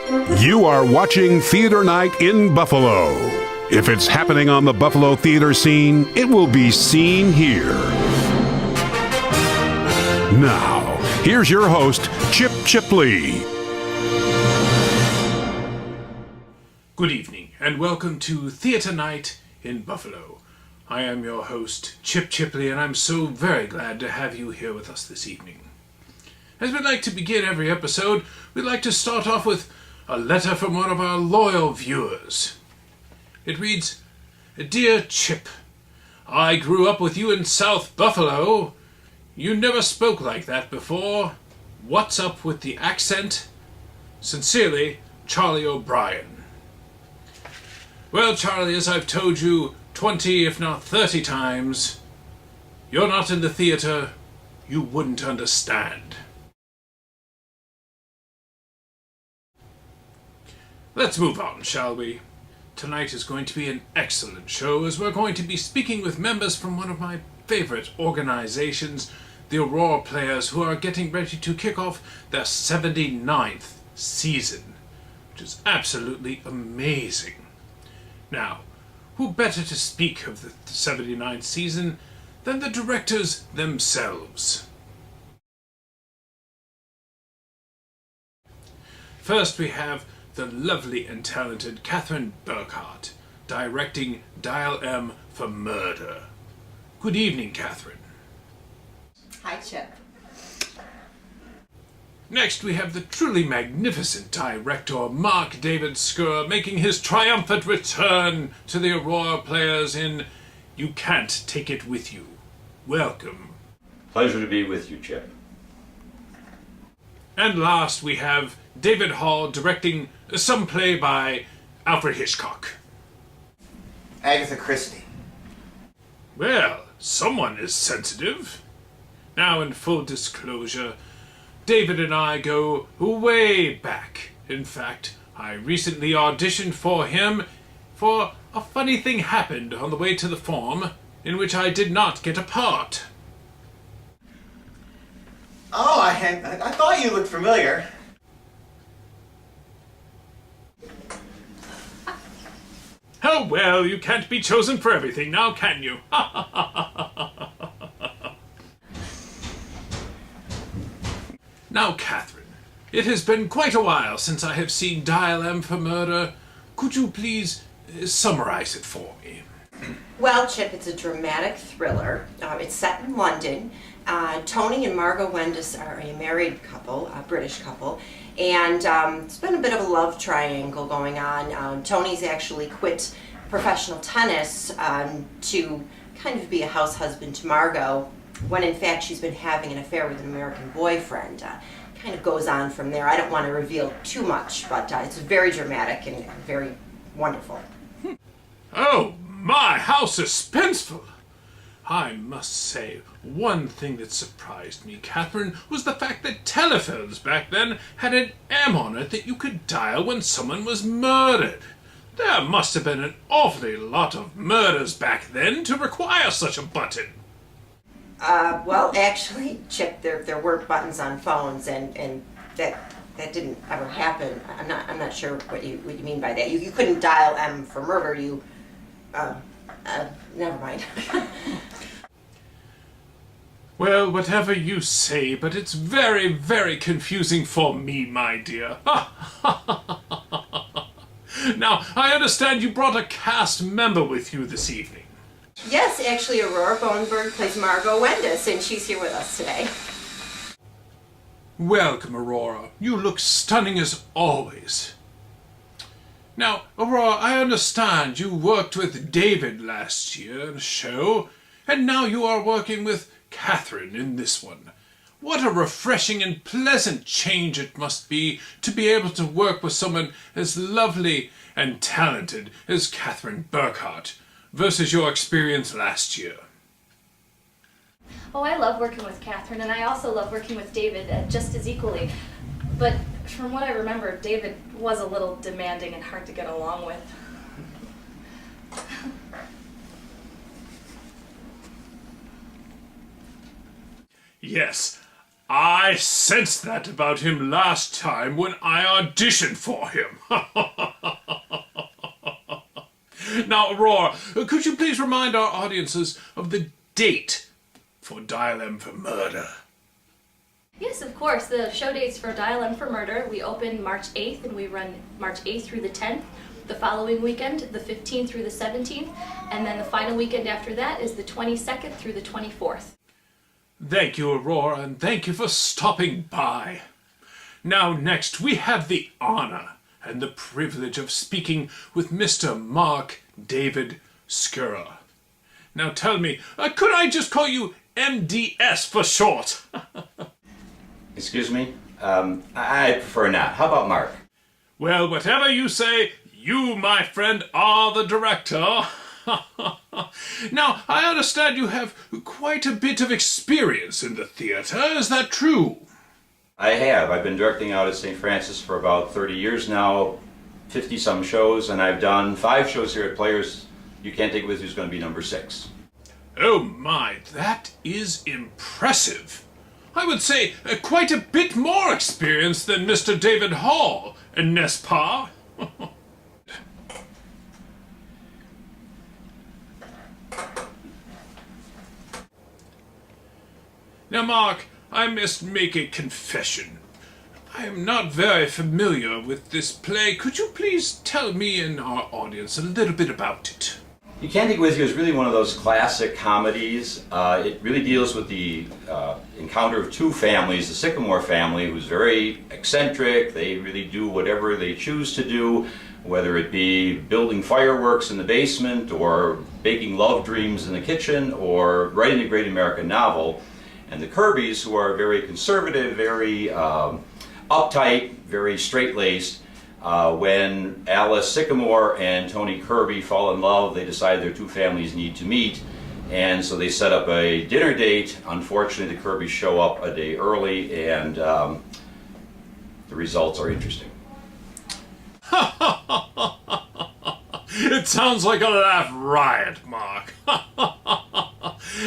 You are watching Theater Night in Buffalo. If it's happening on the Buffalo theater scene, it will be seen here. Now, here's your host, Chipley. Good evening, and welcome to Theater Night in Buffalo. I am your host, Chipley, and I'm so very glad to have you here with us this evening. As we'd like to begin every episode, we'd like to start off with a letter from one of our loyal viewers. It reads, "Dear Chip, I grew up with you in South Buffalo. You never spoke like that before. What's up with the accent? Sincerely, Charlie O'Brien." Well, Charlie, as I've told you 20, if not 30 times, you're not in the theater, you wouldn't understand. Let's move on, shall we? Tonight is going to be an excellent show, as we're going to be speaking with members from one of my favorite organizations, the Aurora Players, who are getting ready to kick off their 79th season, which is absolutely amazing. Now, who better to speak of the 79th season than the directors themselves? First, we have the lovely and talented Catherine Burkhardt, directing Dial M for Murder. Good evening, Catherine. Hi, Chip. Next, we have the truly magnificent director Mark David Skur making his triumphant return to the Aurora Players in You Can't Take It With You. Welcome. Pleasure to be with you, Chip. And last, we have David Hall directing some play by Alfred Hitchcock. Agatha Christie. Well, someone is sensitive. Now, in full disclosure, David and I go way back. In fact, I recently auditioned for him for a funny thing happened on the way to the form in which I did not get a part. Oh, I thought you looked familiar. Oh well, you can't be chosen for everything now, can you? Now, Catherine, it has been quite a while since I have seen Dial M for Murder. Could you please summarize it for me? Well, Chip, it's a dramatic thriller. It's set in London. Tony and Margot Wendis are a married couple, a British couple, and it's been a bit of a love triangle going on. Tony's actually quit professional tennis to kind of be a house husband to Margot, when in fact she's been having an affair with an American boyfriend. Kind of goes on from there. I don't want to reveal too much, but it's very dramatic and very wonderful. Oh my, how suspenseful! I must say, one thing that surprised me, Catherine, was the fact that telephones back then had an M on it that you could dial when someone was murdered. There must have been an awfully lot of murders back then to require such a button. Well, actually, Chip, there weren't buttons on phones, and that didn't ever happen. I'm not sure what you mean by that. You couldn't dial M for murder. Never mind. Well, whatever you say, but it's very, very confusing for me, my dear. Now, I understand you brought a cast member with you this evening. Yes, actually, Aurora Bonenberg plays Margot Wendis, and she's here with us today. Welcome, Aurora. You look stunning as always. Now, Aurora, I understand you worked with David last year in a show, and now you are working with Catherine in this one. What a refreshing and pleasant change it must be to be able to work with someone as lovely and talented as Catherine Burkhardt versus your experience last year. Oh, I love working with Catherine, and I also love working with David just as equally. But from what I remember, David was a little demanding and hard to get along with. Yes, I sensed that about him last time when I auditioned for him. Now, Aurora, could you please remind our audiences of the date for Dial M for Murder? Yes, of course. The show dates for Dial M for Murder, we open March 8th and we run March 8th through the 10th. The following weekend, the 15th through the 17th, and then the final weekend after that is the 22nd through the 24th. Thank you, Aurora, and thank you for stopping by. Now, next, we have the honor and the privilege of speaking with Mr. Mark David Skura. Now, tell me, could I just call you MDS for short? Excuse me? I prefer not. How about Mark? Well, whatever you say, you, my friend, are the director. Now, I understand you have quite a bit of experience in the theater. Is that true? I have. I've been directing out at St. Francis for about 30 years now, 50-some shows, and I've done 5 shows here at Players. You Can't Take It With You is going to be number 6. Oh my, that is impressive. I would say quite a bit more experience than Mr. David Hall, n'est-ce pas? Now, Mark, I must make a confession. I am not very familiar with this play. Could you please tell me and our audience a little bit about it? You Can't Take It With You is really one of those classic comedies. It really deals with the encounter of 2 families, the Sycamore family, who's very eccentric. They really do whatever they choose to do, whether it be building fireworks in the basement or baking love dreams in the kitchen or writing a great American novel. And the Kirbys, who are very conservative, very uptight, very straight-laced, when Alice Sycamore and Tony Kirby fall in love, they decide their 2 families need to meet, and so they set up a dinner date. Unfortunately, the Kirbys show up a day early, and the results are interesting. It sounds like a laugh riot, Mark.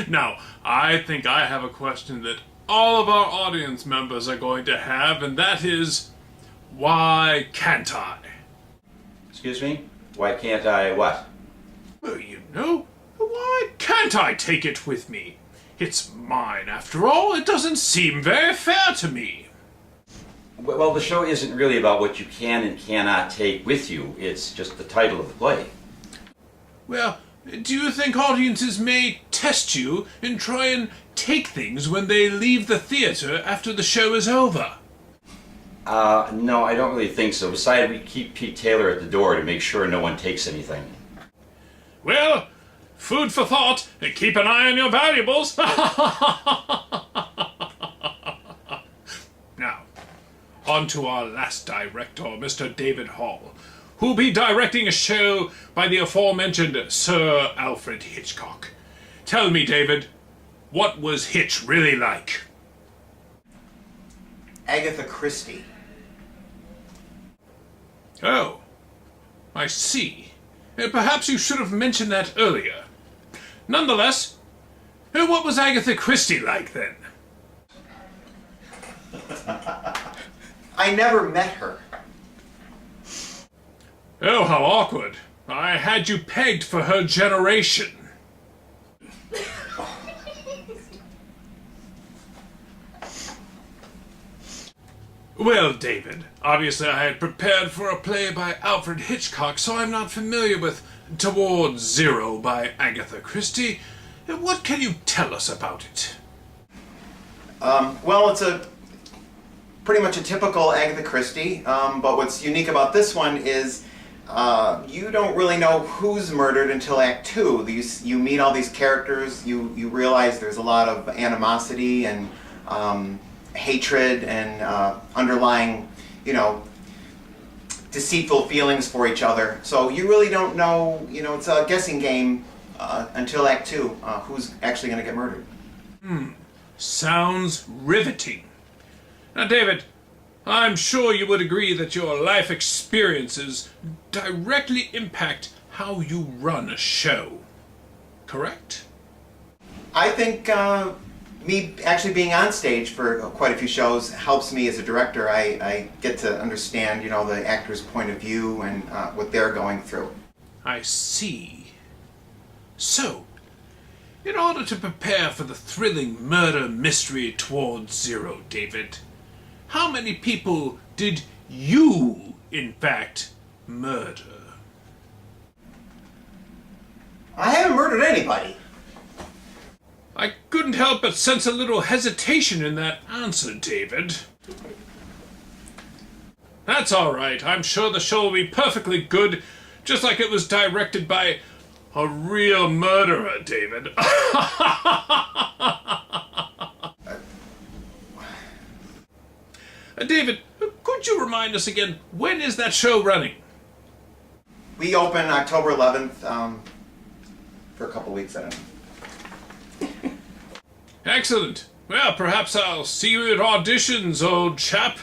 Now, I think I have a question that all of our audience members are going to have, and that is, why can't I? Excuse me? Why can't I what? Well, you know, why can't I take it with me? It's mine, after all. It doesn't seem very fair to me. Well, the show isn't really about what you can and cannot take with you. It's just the title of the play. Well, do you think audiences may test you and try and take things when they leave the theater after the show is over? No, I don't really think so. Besides, we keep Pete Taylor at the door to make sure no one takes anything. Well, food for thought. Keep an eye on your valuables. Now, on to our last director, Mr. David Hall, who'll be directing a show by the aforementioned Sir Alfred Hitchcock. Tell me, David, what was Hitch really like? Agatha Christie. Oh, I see. Perhaps you should have mentioned that earlier. Nonetheless, what was Agatha Christie like then? I never met her. Oh, how awkward. I had you pegged for her generation. Well, David, obviously I had prepared for a play by Alfred Hitchcock, so I'm not familiar with Towards Zero by Agatha Christie. What can you tell us about it? Well, it's pretty much a typical Agatha Christie, but what's unique about this one is you don't really know who's murdered until Act 2. You meet all these characters, you realize there's a lot of animosity and hatred and underlying, deceitful feelings for each other. So you really don't know, it's a guessing game until Act 2, who's actually going to get murdered. Sounds riveting. Now, David, I'm sure you would agree that your life experiences directly impact how you run a show. Correct? I think me actually being on stage for quite a few shows helps me as a director. I get to understand, you know, the actor's point of view and what they're going through. I see. So, in order to prepare for the thrilling murder mystery Towards Zero, David, how many people did you, in fact, murder? I haven't murdered anybody. I couldn't help but sense a little hesitation in that answer, David. That's all right. I'm sure the show will be perfectly good, just like it was directed by a real murderer, David. David, could you remind us again, when is that show running? We open October 11th for a couple weeks, I don't know. Excellent. Well, perhaps I'll see you at auditions, old chap.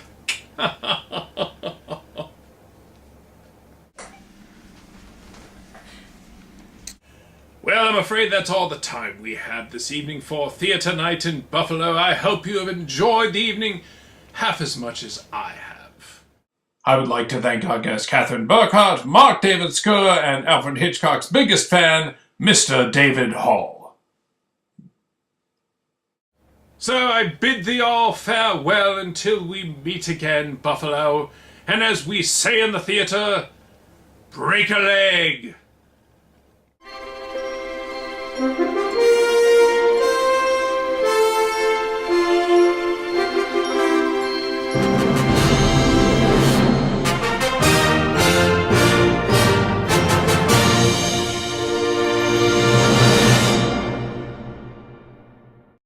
Well, I'm afraid that's all the time we have this evening for Theatre Night in Buffalo. I hope you have enjoyed the evening half as much as I have. I would like to thank our guests Catherine Burkhardt, Mark David Skur, and Alfred Hitchcock's biggest fan, Mr. David Hall. So I bid thee all farewell until we meet again, Buffalo, and as we say in the theatre, break a leg!